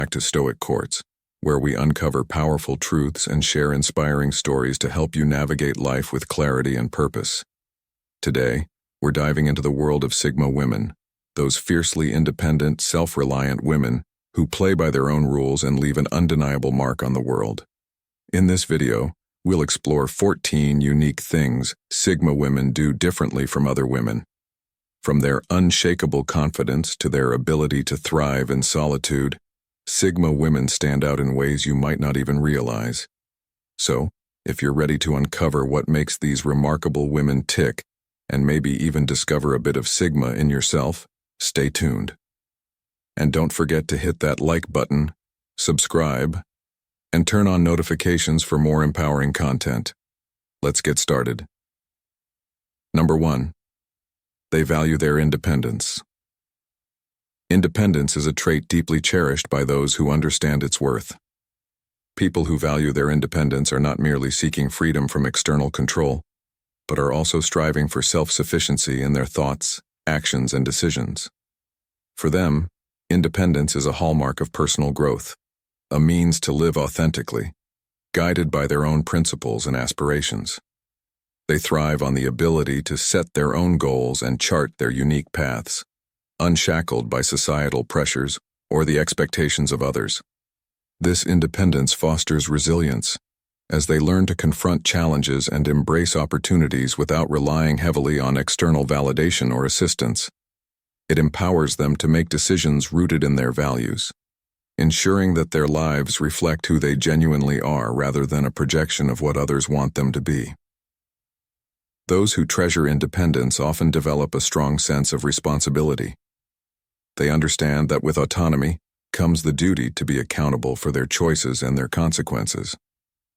back to Stoic Quartz, where we uncover powerful truths and share inspiring stories to help you navigate life with clarity and purpose. Today, we're diving into the world of Sigma women, those fiercely independent, self-reliant women who play by their own rules and leave an undeniable mark on the world. In this video, we'll explore 14 unique things Sigma women do differently from other women. From their unshakable confidence to their ability to thrive in solitude, Sigma women stand out in ways you might not even realize. So, if you're ready to uncover what makes these remarkable women tick, and maybe even discover a bit of Sigma in yourself, stay tuned. And don't forget to hit that like button, subscribe, and turn on notifications for more empowering content. Let's get started. Number 1. They value their independence. Independence is a trait deeply cherished by those who understand its worth. People who value their independence are not merely seeking freedom from external control, but are also striving for self-sufficiency in their thoughts, actions, and decisions. For them, independence is a hallmark of personal growth, a means to live authentically, guided by their own principles and aspirations. They thrive on the ability to set their own goals and chart their unique paths, unshackled by societal pressures or the expectations of others. This independence fosters resilience, as they learn to confront challenges and embrace opportunities without relying heavily on external validation or assistance. It empowers them to make decisions rooted in their values, ensuring that their lives reflect who they genuinely are rather than a projection of what others want them to be. Those who treasure independence often develop a strong sense of responsibility. They understand that with autonomy comes the duty to be accountable for their choices and their consequences.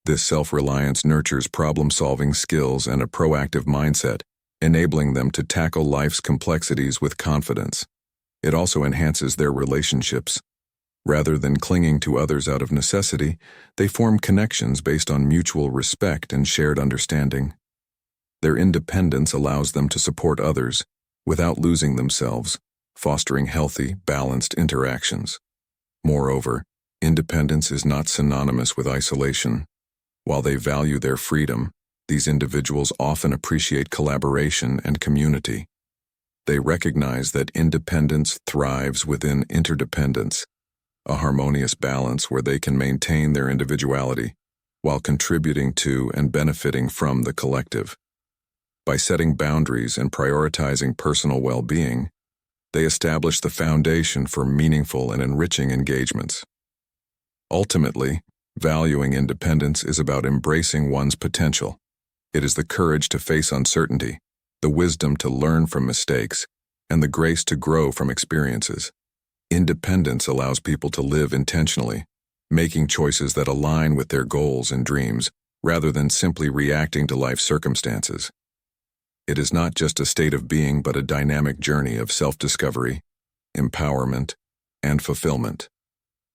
This self-reliance nurtures problem-solving skills and a proactive mindset, enabling them to tackle life's complexities with confidence. It also enhances their relationships. Rather than clinging to others out of necessity, they form connections based on mutual respect and shared understanding. Their independence allows them to support others without losing themselves, fostering healthy, balanced interactions. Moreover, independence is not synonymous with isolation. While they value their freedom, these individuals often appreciate collaboration and community. They recognize that independence thrives within interdependence, a harmonious balance where they can maintain their individuality while contributing to and benefiting from the collective. By setting boundaries and prioritizing personal well-being, they establish the foundation for meaningful and enriching engagements. Ultimately, valuing independence is about embracing one's potential. It is the courage to face uncertainty, the wisdom to learn from mistakes, and the grace to grow from experiences. Independence allows people to live intentionally, making choices that align with their goals and dreams, rather than simply reacting to life's circumstances. It is not just a state of being but a dynamic journey of self-discovery, empowerment, and fulfillment.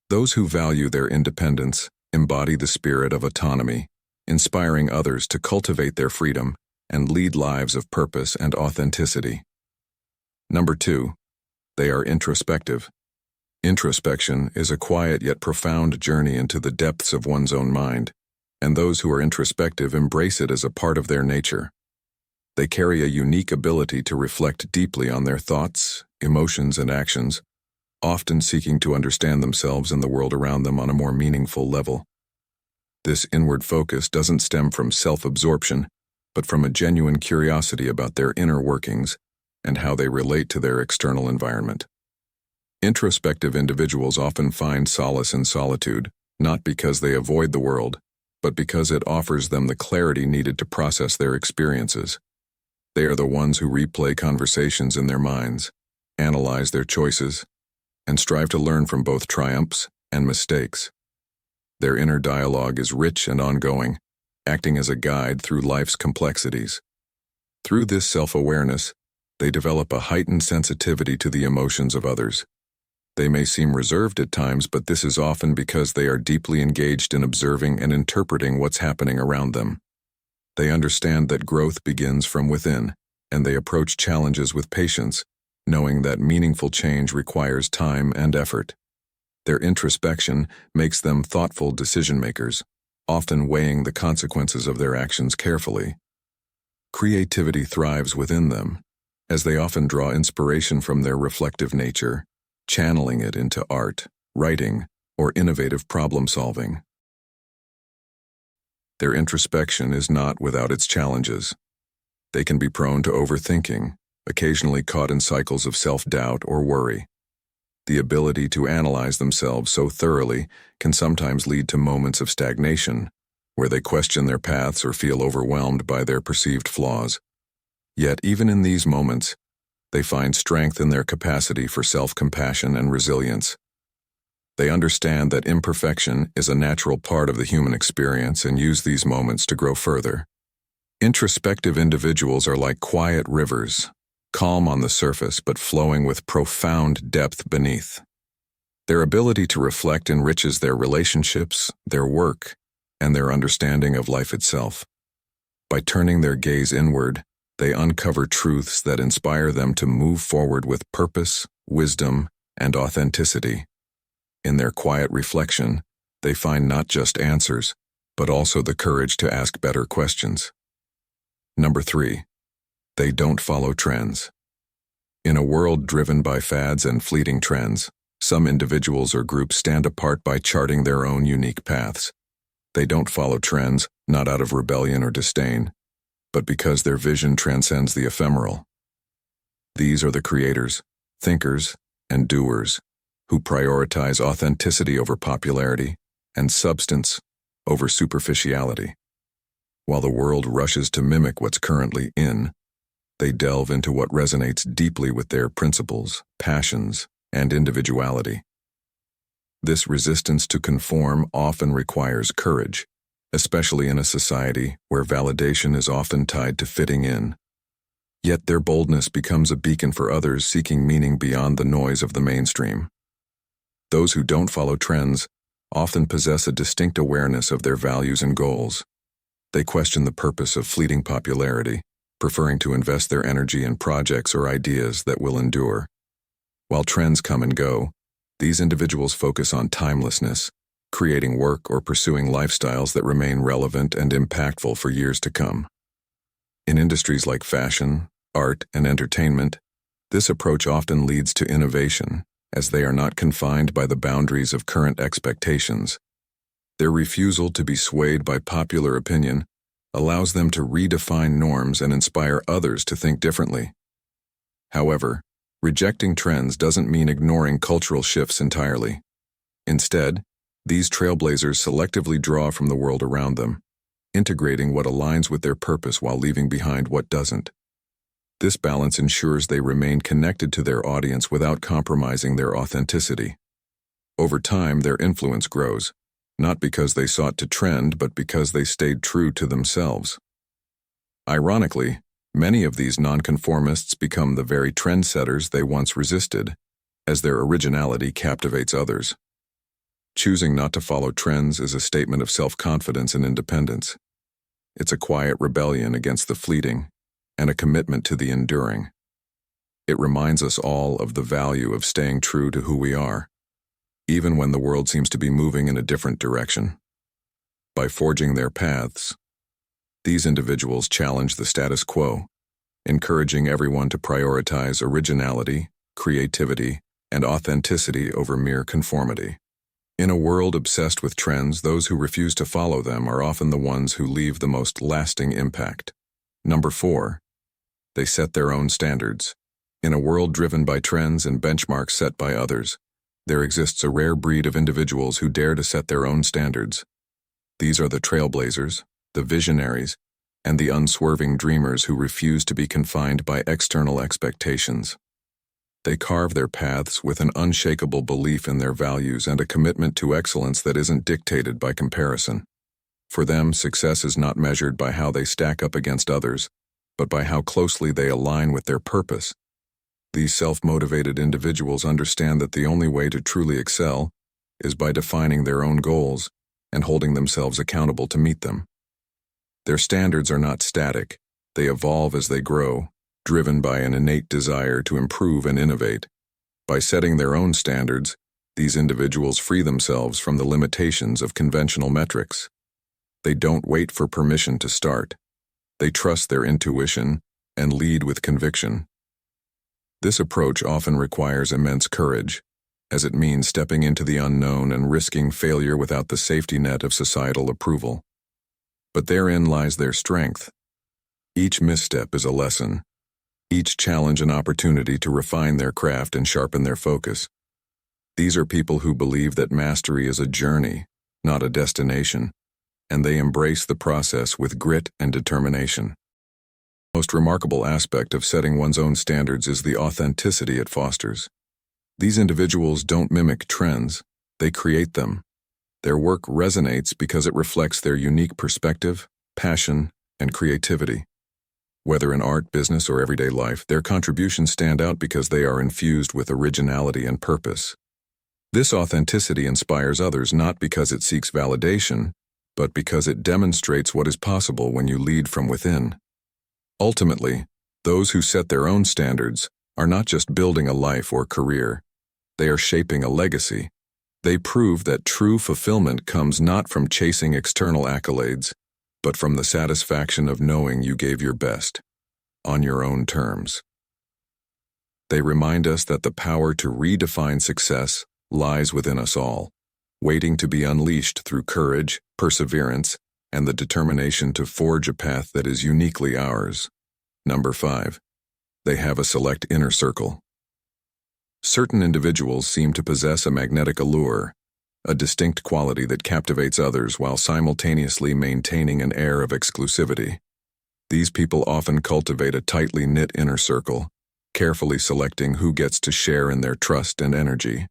Those who value their independence embody the spirit of autonomy, inspiring others to cultivate their freedom and lead lives of purpose and authenticity. Number 2. They are introspective. Introspection is a quiet yet profound journey into the depths of one's own mind, and those who are introspective embrace it as a part of their nature. They carry a unique ability to reflect deeply on their thoughts, emotions, and actions, often seeking to understand themselves and the world around them on a more meaningful level. This inward focus doesn't stem from self-absorption, but from a genuine curiosity about their inner workings and how they relate to their external environment. Introspective individuals often find solace in solitude, not because they avoid the world, but because it offers them the clarity needed to process their experiences. They are the ones who replay conversations in their minds, analyze their choices, and strive to learn from both triumphs and mistakes. Their inner dialogue is rich and ongoing, acting as a guide through life's complexities. Through this self-awareness, they develop a heightened sensitivity to the emotions of others. They may seem reserved at times, but this is often because they are deeply engaged in observing and interpreting what's happening around them. They understand that growth begins from within, and they approach challenges with patience, knowing that meaningful change requires time and effort. Their introspection makes them thoughtful decision-makers, often weighing the consequences of their actions carefully. Creativity thrives within them, as they often draw inspiration from their reflective nature, channeling it into art, writing, or innovative problem-solving. Their introspection is not without its challenges. They can be prone to overthinking, occasionally caught in cycles of self-doubt or worry. The ability to analyze themselves so thoroughly can sometimes lead to moments of stagnation, where they question their paths or feel overwhelmed by their perceived flaws. Yet, even in these moments, they find strength in their capacity for self-compassion and resilience. They understand that imperfection is a natural part of the human experience and use these moments to grow further. Introspective individuals are like quiet rivers, calm on the surface but flowing with profound depth beneath. Their ability to reflect enriches their relationships, their work, and their understanding of life itself. By turning their gaze inward, they uncover truths that inspire them to move forward with purpose, wisdom, and authenticity. In their quiet reflection, they find not just answers, but also the courage to ask better questions. Number 3. They don't follow trends. In a world driven by fads and fleeting trends, some individuals or groups stand apart by charting their own unique paths. They don't follow trends, not out of rebellion or disdain, but because their vision transcends the ephemeral. These are the creators, thinkers, and doers who prioritize authenticity over popularity and substance over superficiality. While the world rushes to mimic what's currently in, they delve into what resonates deeply with their principles, passions, and individuality. This resistance to conform often requires courage, especially in a society where validation is often tied to fitting in. Yet their boldness becomes a beacon for others seeking meaning beyond the noise of the mainstream. Those who don't follow trends often possess a distinct awareness of their values and goals. They question the purpose of fleeting popularity, preferring to invest their energy in projects or ideas that will endure. While trends come and go, these individuals focus on timelessness, creating work or pursuing lifestyles that remain relevant and impactful for years to come. In industries like fashion, art, and entertainment, this approach often leads to innovation, as they are not confined by the boundaries of current expectations. Their refusal to be swayed by popular opinion allows them to redefine norms and inspire others to think differently. However, rejecting trends doesn't mean ignoring cultural shifts entirely. Instead, these trailblazers selectively draw from the world around them, integrating what aligns with their purpose while leaving behind what doesn't. This balance ensures they remain connected to their audience without compromising their authenticity. Over time, their influence grows, not because they sought to trend, but because they stayed true to themselves. Ironically, many of these nonconformists become the very trendsetters they once resisted, as their originality captivates others. Choosing not to follow trends is a statement of self-confidence and independence. It's a quiet rebellion against the fleeting, and a commitment to the enduring. It reminds us all of the value of staying true to who we are, even when the world seems to be moving in a different direction. By forging their paths, these individuals challenge the status quo, encouraging everyone to prioritize originality, creativity, and authenticity over mere conformity. In a world obsessed with trends, those who refuse to follow them are often the ones who leave the most lasting impact. Number 4. They set their own standards. In a world driven by trends and benchmarks set by others, there exists a rare breed of individuals who dare to set their own standards. These are the trailblazers, the visionaries, and the unswerving dreamers who refuse to be confined by external expectations. They carve their paths with an unshakable belief in their values and a commitment to excellence that isn't dictated by comparison. For them, success is not measured by how they stack up against others, but by how closely they align with their purpose. These self-motivated individuals understand that the only way to truly excel is by defining their own goals and holding themselves accountable to meet them. Their standards are not static. They evolve as they grow, driven by an innate desire to improve and innovate. By setting their own standards, These individuals free themselves from the limitations of conventional metrics. They don't wait for permission to start. They trust their intuition and lead with conviction. This approach often requires immense courage, as it means stepping into the unknown and risking failure without the safety net of societal approval. But therein lies their strength. Each misstep is a lesson, each challenge an opportunity to refine their craft and sharpen their focus. These are people who believe that mastery is a journey, not a destination, and they embrace the process with grit and determination. The most remarkable aspect of setting one's own standards is the authenticity it fosters. These individuals don't mimic trends, they create them. Their work resonates because it reflects their unique perspective, passion, and creativity. Whether in art, business, or everyday life, their contributions stand out because they are infused with originality and purpose. This authenticity inspires others not because it seeks validation, but because it demonstrates what is possible when you lead from within. Ultimately, those who set their own standards are not just building a life or career, they are shaping a legacy. They prove that true fulfillment comes not from chasing external accolades, but from the satisfaction of knowing you gave your best, on your own terms. They remind us that the power to redefine success lies within us all, waiting to be unleashed through courage, perseverance, and the determination to forge a path that is uniquely ours. Number 5. They have a select inner circle. Certain individuals seem to possess a magnetic allure, a distinct quality that captivates others while simultaneously maintaining an air of exclusivity. These people often cultivate a tightly knit inner circle, carefully selecting who gets to share in their trust and energy.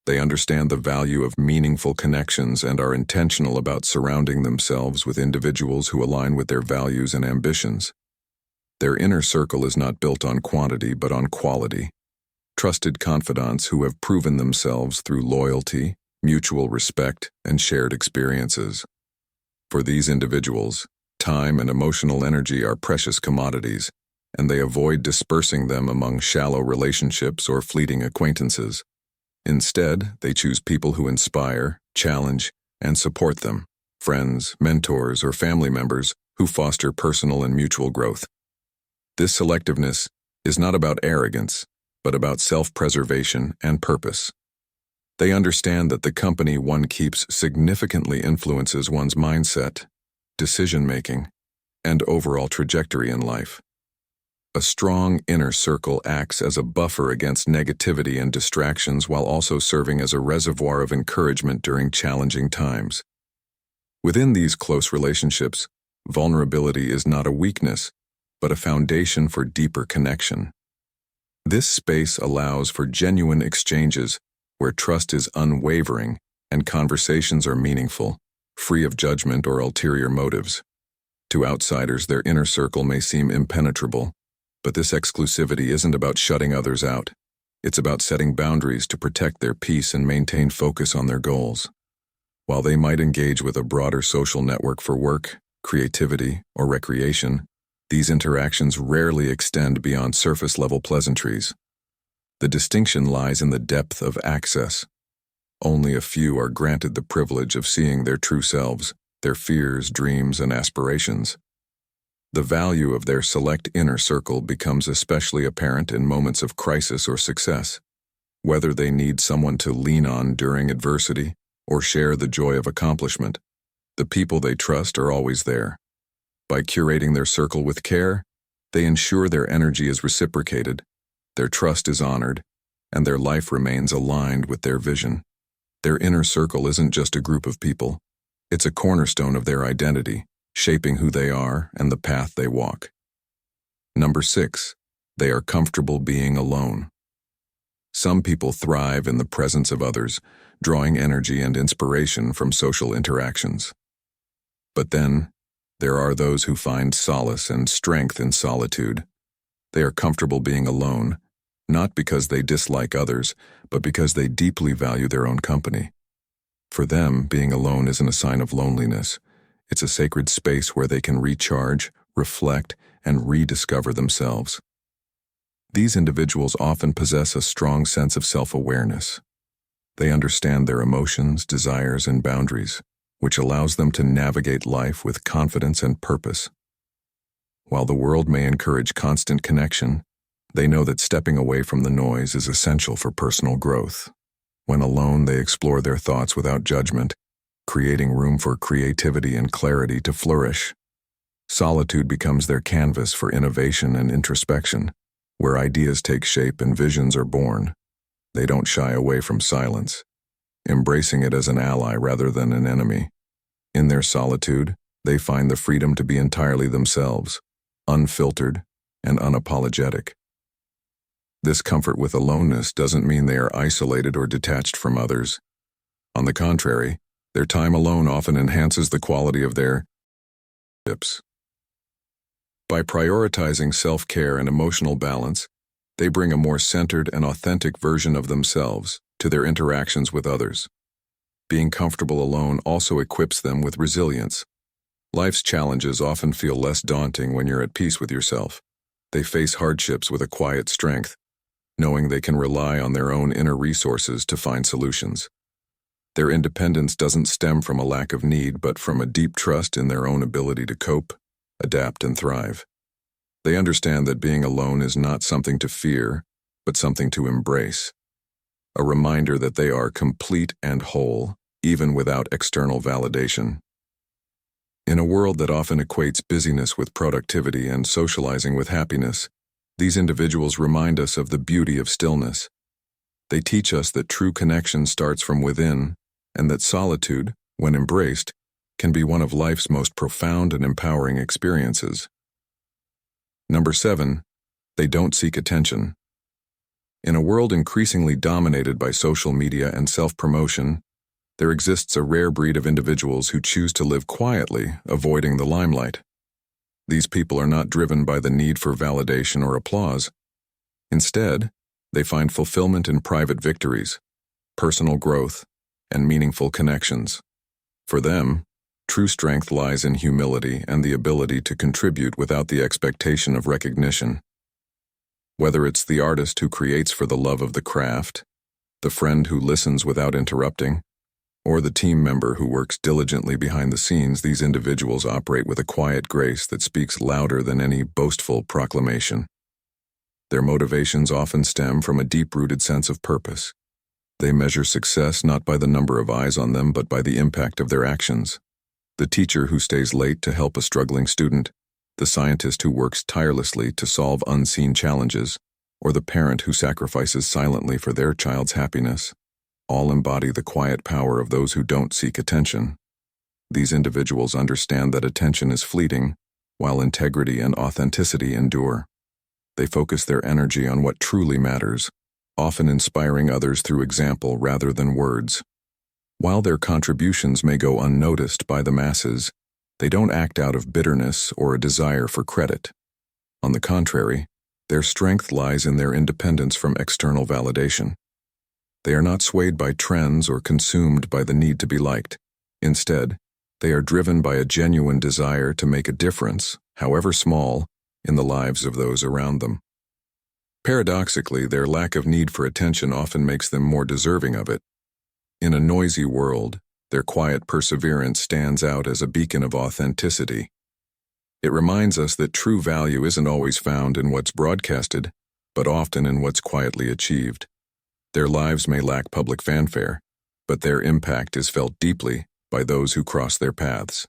They understand the value of meaningful connections and are intentional about surrounding themselves with individuals who align with their values and ambitions. Their inner circle is not built on quantity but on quality. Trusted confidants who have proven themselves through loyalty, mutual respect, and shared experiences. For these individuals, time and emotional energy are precious commodities, and they avoid dispersing them among shallow relationships or fleeting acquaintances. Instead, they choose people who inspire, challenge, and support them, friends, mentors, or family members who foster personal and mutual growth. This selectiveness is not about arrogance, but about self-preservation and purpose. They understand that the company one keeps significantly influences one's mindset, decision-making, and overall trajectory in life. A strong inner circle acts as a buffer against negativity and distractions while also serving as a reservoir of encouragement during challenging times. Within these close relationships, vulnerability is not a weakness, but a foundation for deeper connection. This space allows for genuine exchanges where trust is unwavering and conversations are meaningful, free of judgment or ulterior motives. To outsiders, their inner circle may seem impenetrable, but this exclusivity isn't about shutting others out. It's about setting boundaries to protect their peace and maintain focus on their goals. While they might engage with a broader social network for work, creativity, or recreation, these interactions rarely extend beyond surface-level pleasantries. The distinction lies in the depth of access. Only a few are granted the privilege of seeing their true selves, their fears, dreams, and aspirations. The value of their select inner circle becomes especially apparent in moments of crisis or success. Whether they need someone to lean on during adversity or share the joy of accomplishment, the people they trust are always there. By curating their circle with care, they ensure their energy is reciprocated, their trust is honored, and their life remains aligned with their vision. Their inner circle isn't just a group of people, it's a cornerstone of their identity, shaping who they are and the path they walk. Number 6, they are comfortable being alone. Some people thrive in the presence of others, drawing energy and inspiration from social interactions. But then, there are those who find solace and strength in solitude. They are comfortable being alone, not because they dislike others, but because they deeply value their own company. For them, being alone isn't a sign of loneliness. It's a sacred space where they can recharge, reflect, and rediscover themselves. These individuals often possess a strong sense of self-awareness. They understand their emotions, desires, and boundaries, which allows them to navigate life with confidence and purpose. While the world may encourage constant connection, they know that stepping away from the noise is essential for personal growth. When alone, they explore their thoughts without judgment, creating room for creativity and clarity to flourish. Solitude becomes their canvas for innovation and introspection, where ideas take shape and visions are born. They don't shy away from silence, embracing it as an ally rather than an enemy. In their solitude, they find the freedom to be entirely themselves, unfiltered and unapologetic. This comfort with aloneness doesn't mean they are isolated or detached from others. On the contrary, their time alone often enhances the quality of their relationships. By prioritizing self-care and emotional balance, they bring a more centered and authentic version of themselves to their interactions with others. Being comfortable alone also equips them with resilience. Life's challenges often feel less daunting when you're at peace with yourself. They face hardships with a quiet strength, knowing they can rely on their own inner resources to find solutions. Their independence doesn't stem from a lack of need, but from a deep trust in their own ability to cope, adapt, and thrive. They understand that being alone is not something to fear, but something to embrace. A reminder that they are complete and whole, even without external validation. In a world that often equates busyness with productivity and socializing with happiness, these individuals remind us of the beauty of stillness. They teach us that true connection starts from within, and that solitude, when embraced, can be one of life's most profound and empowering experiences. Number 7, they don't seek attention. In a world increasingly dominated by social media and self-promotion, there exists a rare breed of individuals who choose to live quietly, avoiding the limelight. These people are not driven by the need for validation or applause. Instead, they find fulfillment in private victories, personal growth, and meaningful connections. For them, true strength lies in humility and the ability to contribute without the expectation of recognition. Whether it's the artist who creates for the love of the craft, the friend who listens without interrupting, or the team member who works diligently behind the scenes, these individuals operate with a quiet grace that speaks louder than any boastful proclamation. Their motivations often stem from a deep-rooted sense of purpose. They measure success not by the number of eyes on them, but by the impact of their actions. The teacher who stays late to help a struggling student, the scientist who works tirelessly to solve unseen challenges, or the parent who sacrifices silently for their child's happiness, all embody the quiet power of those who don't seek attention. These individuals understand that attention is fleeting, while integrity and authenticity endure. They focus their energy on what truly matters, often inspiring others through example rather than words. While their contributions may go unnoticed by the masses, they don't act out of bitterness or a desire for credit. On the contrary, their strength lies in their independence from external validation. They are not swayed by trends or consumed by the need to be liked. Instead, they are driven by a genuine desire to make a difference, however small, in the lives of those around them. Paradoxically, their lack of need for attention often makes them more deserving of it. In a noisy world, their quiet perseverance stands out as a beacon of authenticity. It reminds us that true value isn't always found in what's broadcasted, but often in what's quietly achieved. Their lives may lack public fanfare, but their impact is felt deeply by those who cross their paths.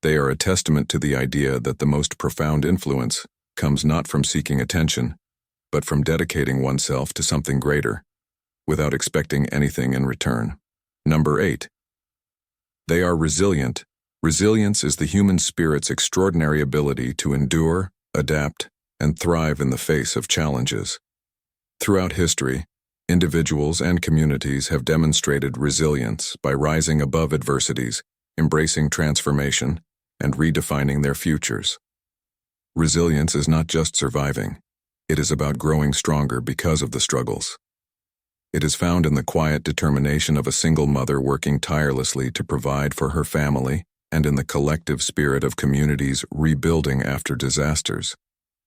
They are a testament to the idea that the most profound influence comes not from seeking attention, but from dedicating oneself to something greater, without expecting anything in return. Number 8. They are resilient. Resilience is the human spirit's extraordinary ability to endure, adapt, and thrive in the face of challenges. Throughout history, individuals and communities have demonstrated resilience by rising above adversities, embracing transformation, and redefining their futures. Resilience is not just surviving. It is about growing stronger because of the struggles. It is found in the quiet determination of a single mother working tirelessly to provide for her family, and in the collective spirit of communities rebuilding after disasters.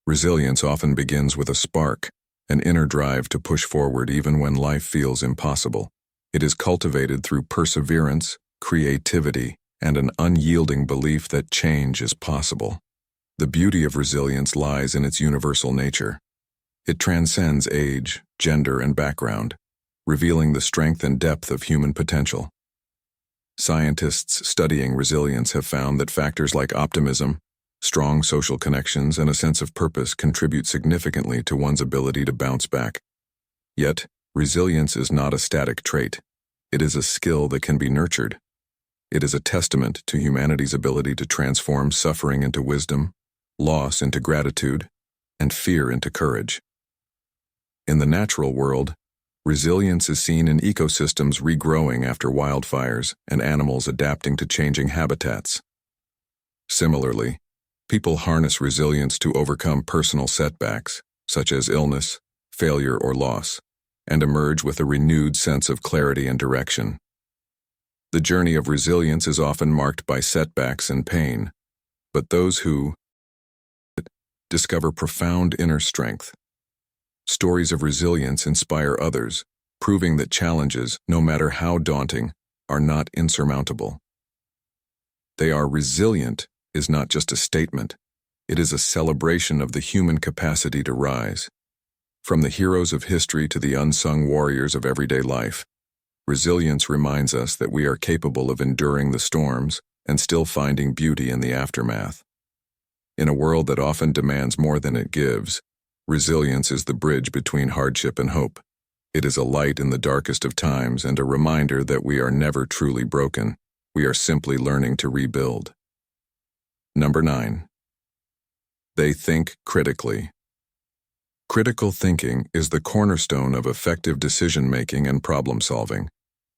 Resilience often begins with a spark, an inner drive to push forward even when life feels impossible. It is cultivated through perseverance, creativity, and an unyielding belief that change is possible. The beauty of resilience lies in its universal nature. It transcends age, gender, and background, revealing the strength and depth of human potential. Scientists studying resilience have found that factors like optimism, strong social connections, and a sense of purpose contribute significantly to one's ability to bounce back. Yet, resilience is not a static trait. It is a skill that can be nurtured. It is a testament to humanity's ability to transform suffering into wisdom, loss into gratitude, and fear into courage. In the natural world, resilience is seen in ecosystems regrowing after wildfires and animals adapting to changing habitats. Similarly, people harness resilience to overcome personal setbacks, such as illness, failure, or loss, and emerge with a renewed sense of clarity and direction. The journey of resilience is often marked by setbacks and pain, but those who discover profound inner strength. Stories of resilience inspire others, proving that challenges, no matter how daunting, are not insurmountable. They are resilient is not just a statement, it is a celebration of the human capacity to rise. From the heroes of history to the unsung warriors of everyday life, resilience reminds us that we are capable of enduring the storms and still finding beauty in the aftermath. In a world that often demands more than it gives, resilience is the bridge between hardship and hope. It is a light in the darkest of times and a reminder that we are never truly broken. We are simply learning to rebuild. Number 9. They think critically. Critical thinking is the cornerstone of effective decision-making and problem-solving.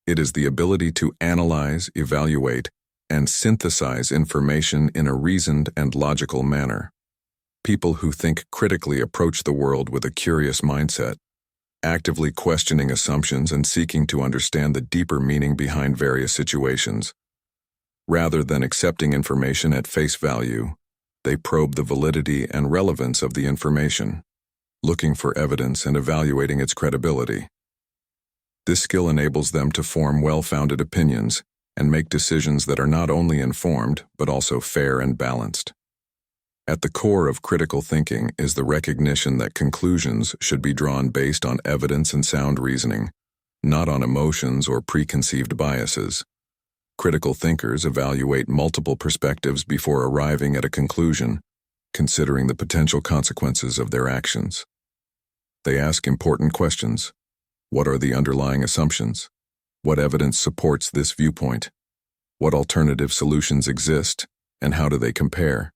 It is the ability to analyze, evaluate, and synthesize information in a reasoned and logical manner. People who think critically approach the world with a curious mindset, actively questioning assumptions and seeking to understand the deeper meaning behind various situations. Rather than accepting information at face value, they probe the validity and relevance of the information, looking for evidence and evaluating its credibility. This skill enables them to form well-founded opinions and make decisions that are not only informed but also fair and balanced. At the core of critical thinking is the recognition that conclusions should be drawn based on evidence and sound reasoning, not on emotions or preconceived biases. Critical thinkers evaluate multiple perspectives before arriving at a conclusion, considering the potential consequences of their actions. They ask important questions. What are the underlying assumptions? What evidence supports this viewpoint? What alternative solutions exist, and how do they compare?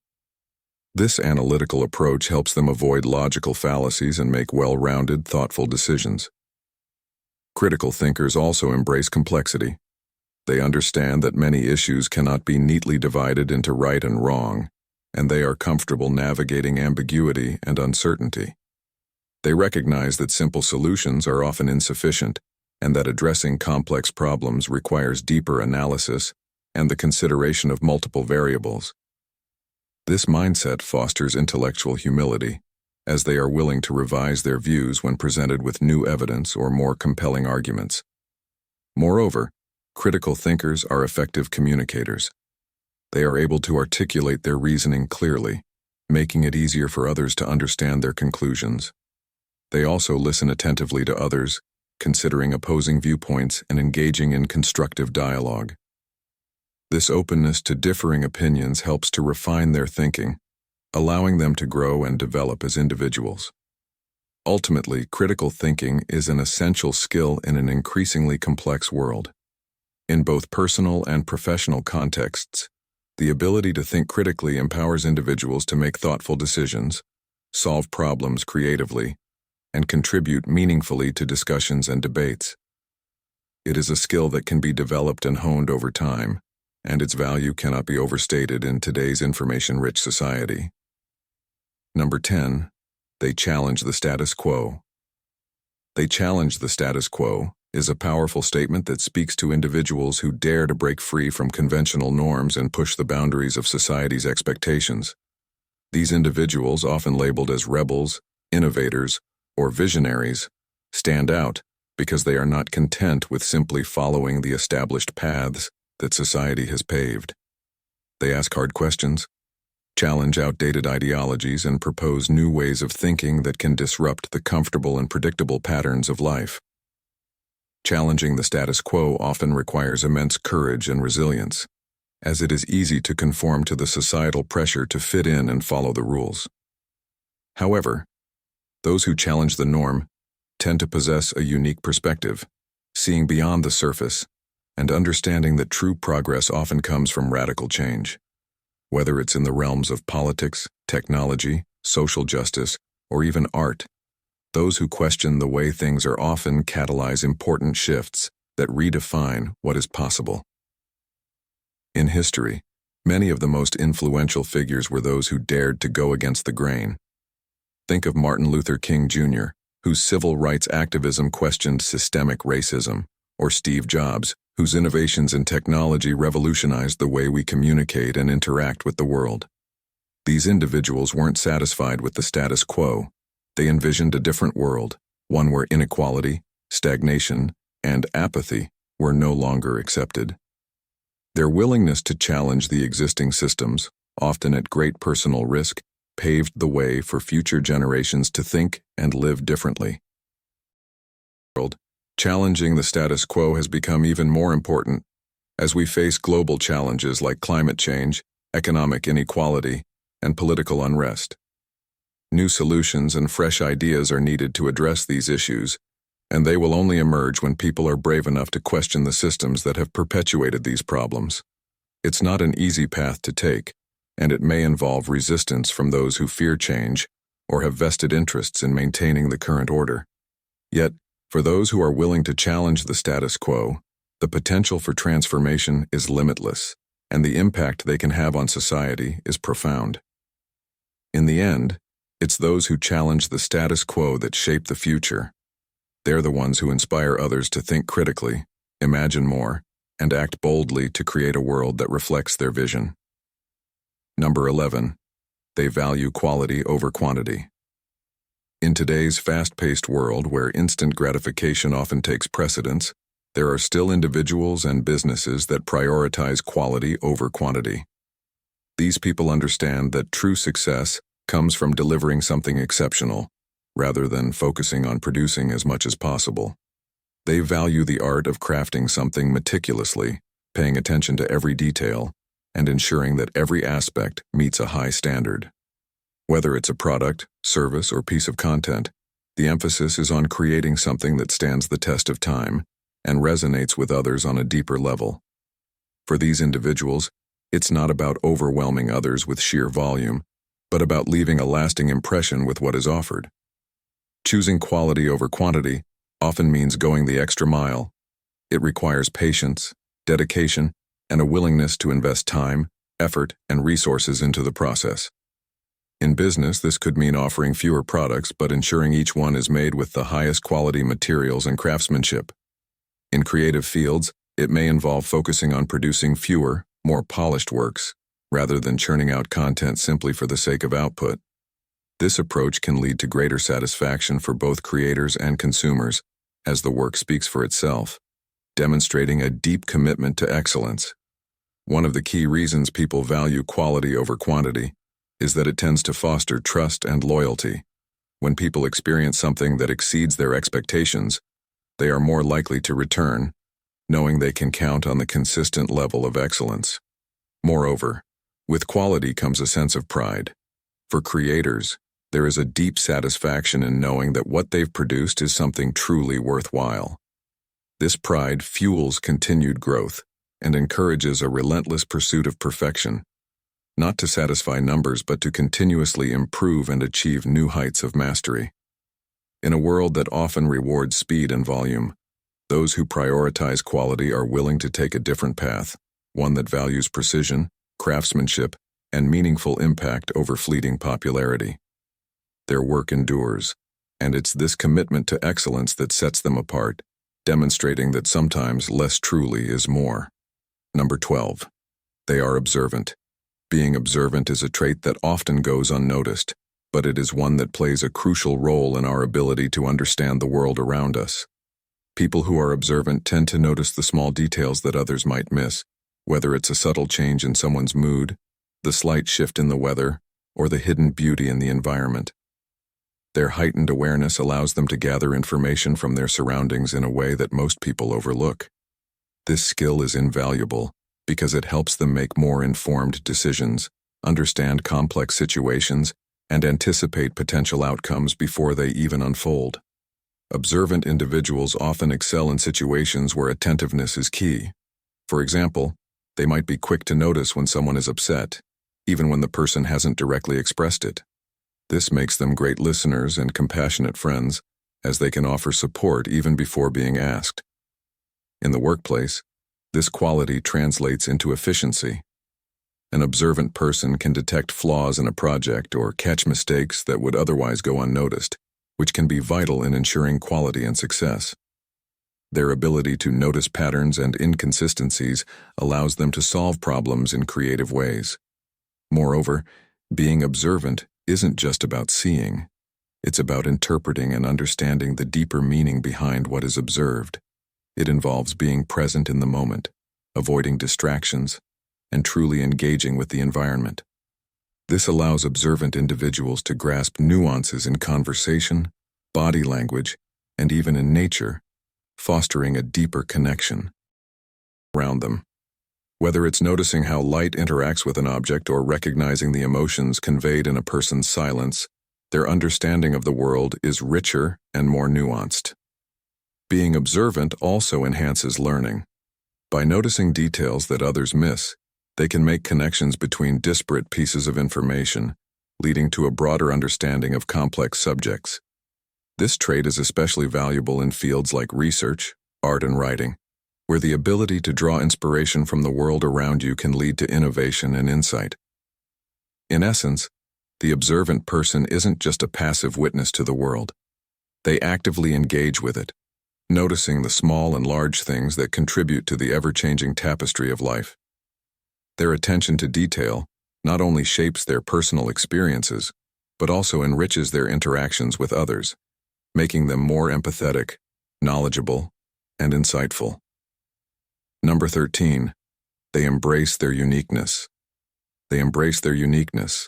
This analytical approach helps them avoid logical fallacies and make well-rounded, thoughtful decisions. Critical thinkers also embrace complexity. They understand that many issues cannot be neatly divided into right and wrong, and they are comfortable navigating ambiguity and uncertainty. They recognize that simple solutions are often insufficient, and that addressing complex problems requires deeper analysis and the consideration of multiple variables. This mindset fosters intellectual humility, as they are willing to revise their views when presented with new evidence or more compelling arguments. Moreover, critical thinkers are effective communicators. They are able to articulate their reasoning clearly, making it easier for others to understand their conclusions. They also listen attentively to others, considering opposing viewpoints and engaging in constructive dialogue. This openness to differing opinions helps to refine their thinking, allowing them to grow and develop as individuals. Ultimately, critical thinking is an essential skill in an increasingly complex world. In both personal and professional contexts, the ability to think critically empowers individuals to make thoughtful decisions, solve problems creatively, and contribute meaningfully to discussions and debates. It is a skill that can be developed and honed over time, and its value cannot be overstated in today's information-rich society. Number 10. They challenge the status quo. They challenge the status quo is a powerful statement that speaks to individuals who dare to break free from conventional norms and push the boundaries of society's expectations. These individuals, often labeled as rebels, innovators, or visionaries, stand out because they are not content with simply following the established paths that society has paved. They ask hard questions, challenge outdated ideologies, and propose new ways of thinking that can disrupt the comfortable and predictable patterns of life. Challenging the status quo often requires immense courage and resilience, as it is easy to conform to the societal pressure to fit in and follow the rules. However, those who challenge the norm tend to possess a unique perspective, seeing beyond the surface and understanding that true progress often comes from radical change. Whether it's in the realms of politics, technology, social justice, or even art, those who question the way things are often catalyze important shifts that redefine what is possible. In history, many of the most influential figures were those who dared to go against the grain. Think of Martin Luther King Jr., whose civil rights activism questioned systemic racism, or Steve Jobs, whose innovations in technology revolutionized the way we communicate and interact with the world. These individuals weren't satisfied with the status quo. They envisioned a different world, one where inequality, stagnation, and apathy were no longer accepted. Their willingness to challenge the existing systems, often at great personal risk, paved the way for future generations to think and live differently. Challenging the status quo has become even more important as we face global challenges like climate change, economic inequality, and political unrest. New solutions and fresh ideas are needed to address these issues, and they will only emerge when people are brave enough to question the systems that have perpetuated these problems. It's not an easy path to take, and it may involve resistance from those who fear change or have vested interests in maintaining the current order. Yet, for those who are willing to challenge the status quo, the potential for transformation is limitless, and the impact they can have on society is profound. In the end, it's those who challenge the status quo that shape the future. They're the ones who inspire others to think critically, imagine more, and act boldly to create a world that reflects their vision. Number 11. They value quality over quantity. In today's fast-paced world where instant gratification often takes precedence, there are still individuals and businesses that prioritize quality over quantity. These people understand that true success comes from delivering something exceptional, rather than focusing on producing as much as possible. They value the art of crafting something meticulously, paying attention to every detail, and ensuring that every aspect meets a high standard. Whether it's a product, service, or piece of content, the emphasis is on creating something that stands the test of time and resonates with others on a deeper level. For these individuals, it's not about overwhelming others with sheer volume, but about leaving a lasting impression with what is offered. Choosing quality over quantity often means going the extra mile. It requires patience, dedication, and a willingness to invest time, effort, and resources into the process. In business, this could mean offering fewer products but ensuring each one is made with the highest quality materials and craftsmanship. In creative fields, it may involve focusing on producing fewer, more polished works, rather than churning out content simply for the sake of output. This approach can lead to greater satisfaction for both creators and consumers, as the work speaks for itself, demonstrating a deep commitment to excellence. One of the key reasons people value quality over quantity is that it tends to foster trust and loyalty. When people experience something that exceeds their expectations, they are more likely to return, knowing they can count on the consistent level of excellence. Moreover, with quality comes a sense of pride. For creators, there is a deep satisfaction in knowing that what they've produced is something truly worthwhile. This pride fuels continued growth and encourages a relentless pursuit of perfection, not to satisfy numbers but to continuously improve and achieve new heights of mastery. In a world that often rewards speed and volume, those who prioritize quality are willing to take a different path, one that values precision, craftsmanship, and meaningful impact over fleeting popularity. Their work endures, and it's this commitment to excellence that sets them apart, demonstrating that sometimes less truly is more. Number 12. They are observant. Being observant is a trait that often goes unnoticed, but it is one that plays a crucial role in our ability to understand the world around us. People who are observant tend to notice the small details that others might miss, whether it's a subtle change in someone's mood, the slight shift in the weather, or the hidden beauty in the environment. Their heightened awareness allows them to gather information from their surroundings in a way that most people overlook. This skill is invaluable because it helps them make more informed decisions, understand complex situations, and anticipate potential outcomes before they even unfold. Observant individuals often excel in situations where attentiveness is key. For example, they might be quick to notice when someone is upset, even when the person hasn't directly expressed it. This makes them great listeners and compassionate friends, as they can offer support even before being asked. In the workplace, this quality translates into efficiency. An observant person can detect flaws in a project or catch mistakes that would otherwise go unnoticed, which can be vital in ensuring quality and success. Their ability to notice patterns and inconsistencies allows them to solve problems in creative ways. Moreover, being observant isn't just about seeing. It's about interpreting and understanding the deeper meaning behind what is observed. It involves being present in the moment, avoiding distractions, and truly engaging with the environment. This allows observant individuals to grasp nuances in conversation, body language, and even in nature, fostering a deeper connection around them. Whether it's noticing how light interacts with an object or recognizing the emotions conveyed in a person's silence, their understanding of the world is richer and more nuanced. Being observant also enhances learning. By noticing details that others miss, they can make connections between disparate pieces of information, leading to a broader understanding of complex subjects. This trait is especially valuable in fields like research, art, and writing, where the ability to draw inspiration from the world around you can lead to innovation and insight. In essence, the observant person isn't just a passive witness to the world. They actively engage with it, noticing the small and large things that contribute to the ever-changing tapestry of life. Their attention to detail not only shapes their personal experiences, but also enriches their interactions with others, making them more empathetic, knowledgeable, and insightful. Number 13, they embrace their uniqueness. They embrace their uniqueness,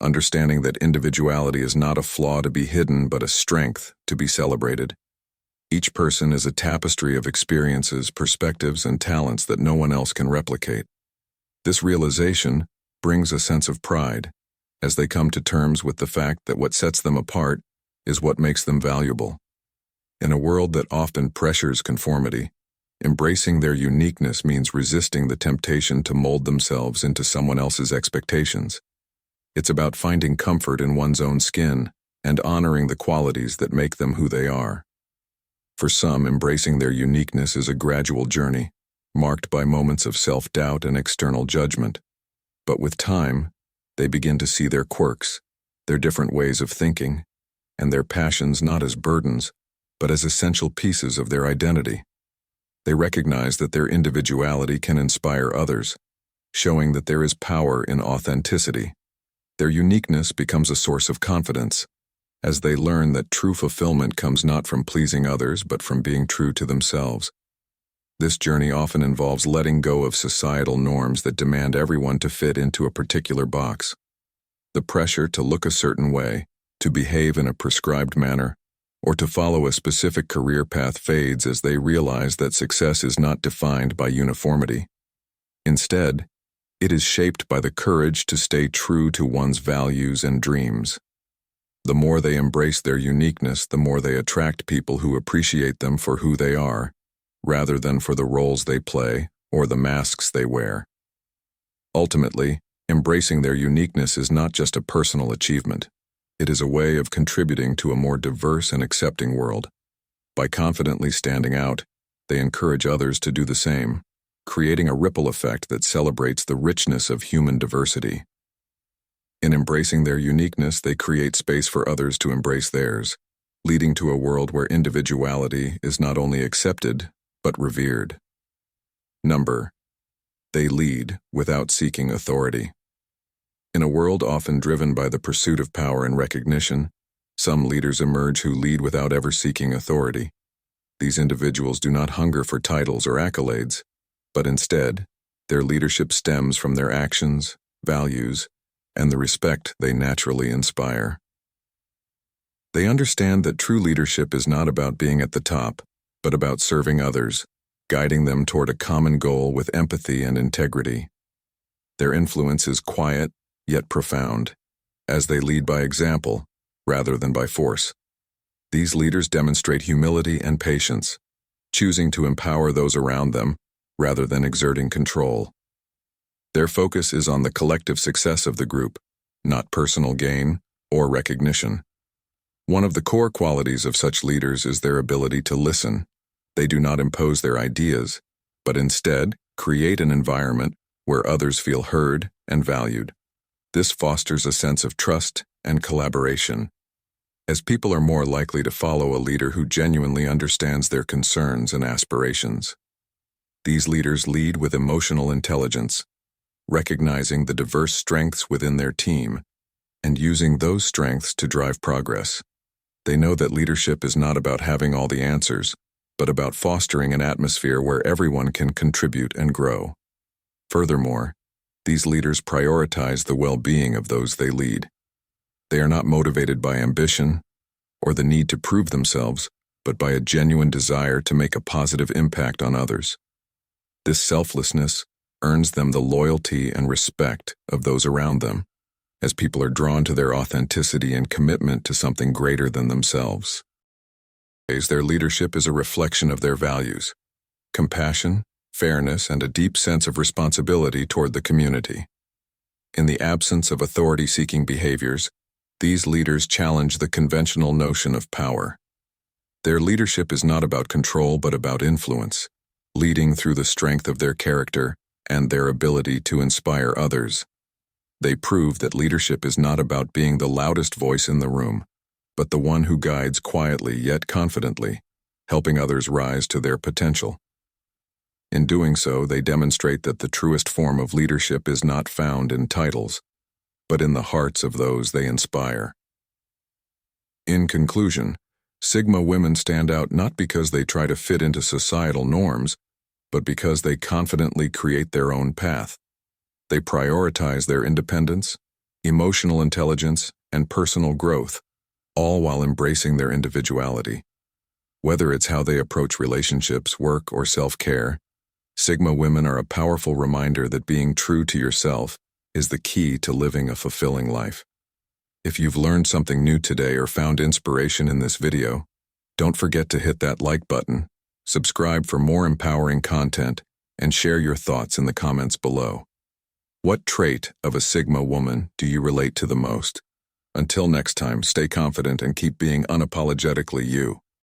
understanding that individuality is not a flaw to be hidden but a strength to be celebrated. Each person is a tapestry of experiences, perspectives, and talents that no one else can replicate. This realization brings a sense of pride, as they come to terms with the fact that what sets them apart is what makes them valuable. In a world that often pressures conformity, embracing their uniqueness means resisting the temptation to mold themselves into someone else's expectations. It's about finding comfort in one's own skin and honoring the qualities that make them who they are. For some, embracing their uniqueness is a gradual journey, marked by moments of self-doubt and external judgment. But with time, they begin to see their quirks, their different ways of thinking, and their passions not as burdens, but as essential pieces of their identity. They recognize that their individuality can inspire others, showing that there is power in authenticity. Their uniqueness becomes a source of confidence, as they learn that true fulfillment comes not from pleasing others but from being true to themselves. This journey often involves letting go of societal norms that demand everyone to fit into a particular box. The pressure to look a certain way, to behave in a prescribed manner, or to follow a specific career path fades as they realize that success is not defined by uniformity. Instead, it is shaped by the courage to stay true to one's values and dreams. The more they embrace their uniqueness, the more they attract people who appreciate them for who they are, rather than for the roles they play or the masks they wear. Ultimately, embracing their uniqueness is not just a personal achievement. It is a way of contributing to a more diverse and accepting world. By confidently standing out, they encourage others to do the same, creating a ripple effect that celebrates the richness of human diversity. In embracing their uniqueness, they create space for others to embrace theirs, leading to a world where individuality is not only accepted, but revered. Number, they lead without seeking authority. In a world often driven by the pursuit of power and recognition, some leaders emerge who lead without ever seeking authority. These individuals do not hunger for titles or accolades, but instead, their leadership stems from their actions, values, and the respect they naturally inspire. They understand that true leadership is not about being at the top, but about serving others, guiding them toward a common goal with empathy and integrity. Their influence is quiet, yet profound, as they lead by example, rather than by force. These leaders demonstrate humility and patience, choosing to empower those around them, rather than exerting control. Their focus is on the collective success of the group, not personal gain or recognition. One of the core qualities of such leaders is their ability to listen. They do not impose their ideas, but instead create an environment where others feel heard and valued. This fosters a sense of trust and collaboration, as people are more likely to follow a leader who genuinely understands their concerns and aspirations. These leaders lead with emotional intelligence, recognizing the diverse strengths within their team and using those strengths to drive progress. They know that leadership is not about having all the answers, but about fostering an atmosphere where everyone can contribute and grow. Furthermore, these leaders prioritize the well-being of those they lead. They are not motivated by ambition or the need to prove themselves, but by a genuine desire to make a positive impact on others. This selflessness earns them the loyalty and respect of those around them, as people are drawn to their authenticity and commitment to something greater than themselves. Their leadership is a reflection of their values: compassion, fairness, and a deep sense of responsibility toward the community. In the absence of authority-seeking behaviors, these leaders challenge the conventional notion of power. Their leadership is not about control but about influence, leading through the strength of their character and their ability to inspire others. They prove that leadership is not about being the loudest voice in the room, but the one who guides quietly yet confidently, helping others rise to their potential. In doing so, they demonstrate that the truest form of leadership is not found in titles, but in the hearts of those they inspire. In conclusion, Sigma women stand out not because they try to fit into societal norms, but because they confidently create their own path. They prioritize their independence, emotional intelligence, and personal growth, all while embracing their individuality. Whether it's how they approach relationships, work, or self-care, Sigma women are a powerful reminder that being true to yourself is the key to living a fulfilling life. If you've learned something new today or found inspiration in this video, don't forget to hit that like button, subscribe for more empowering content, and share your thoughts in the comments below. What trait of a Sigma woman do you relate to the most? Until next time, stay confident and keep being unapologetically you.